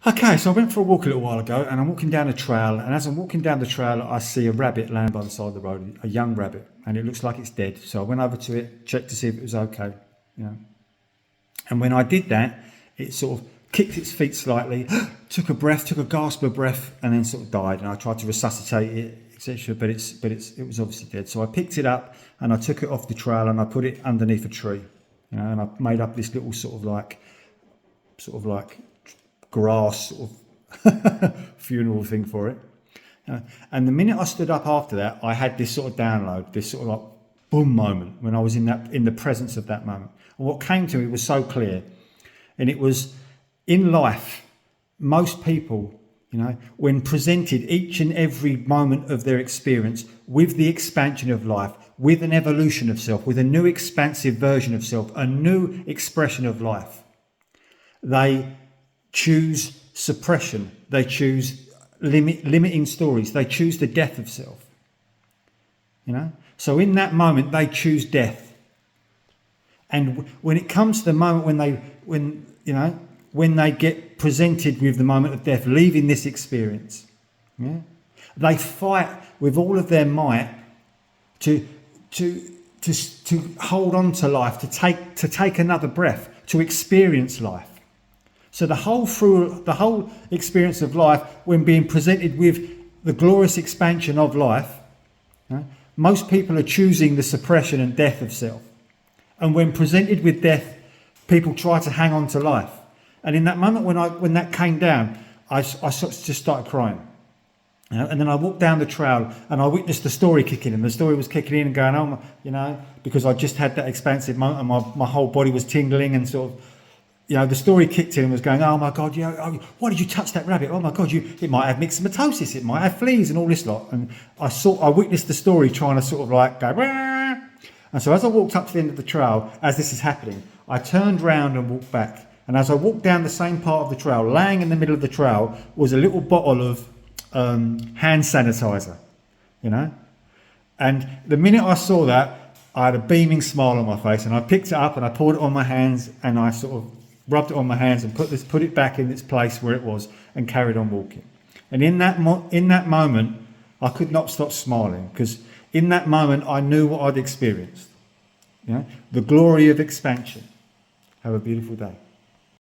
Okay, so I went for a walk a little while ago, and I'm walking down a trail. And as I'm walking down the trail, I see a rabbit laying by the side of the road, a young rabbit, and it looks like it's dead. So I went over to it, checked to see if it was okay, you know. And when I did that, it sort of kicked its feet slightly, took a breath, took a gasp of breath, and then sort of died. And I tried to resuscitate it, etc. But it was obviously dead. So I picked it up and I took it off the trail and I put it underneath a tree, you know. And I made up this little sort of like grass sort of funeral thing for it. And the minute I stood up after that, I had this sort of download, this sort of like boom moment when I was in the presence of that moment. And what came to me was so clear. And it was, in life, most people, you know, when presented each and every moment of their experience with the expansion of life, with an evolution of self, with a new expansive version of self, a new expression of life, they choose suppression, they choose limiting stories, they choose the death of self, you know. So in that moment they choose death. And when it comes to the moment when they get presented with the moment of death, leaving this experience, yeah, they fight with all of their might to hold on to life, to take another breath, to experience life. So the whole experience of life, when being presented with the glorious expansion of life, most people are choosing the suppression and death of self. And when presented with death, people try to hang on to life. And in that moment when that came down, I just started crying. You know, and then I walked down the trail and I witnessed the story kicking in. The story was kicking in and going, oh, you know, because I just had that expansive moment and my whole body was tingling and sort of, you know, the story kicked in and was going, oh my God, why did you touch that rabbit? Oh my God, it might have myxomatosis, it might have fleas and all this lot. And I witnessed the story trying to sort of like go, Wah! And so as I walked up to the end of the trail, as this is happening, I turned round and walked back. And as I walked down the same part of the trail, laying in the middle of the trail was a little bottle of hand sanitizer, you know. And the minute I saw that, I had a beaming smile on my face, and I picked it up and I poured it on my hands and I sort of rubbed it on my hands and put it back in its place where it was and carried on walking. And in that moment, I could not stop smiling, because in that moment I knew what I'd experienced. You know, the glory of expansion. Have a beautiful day.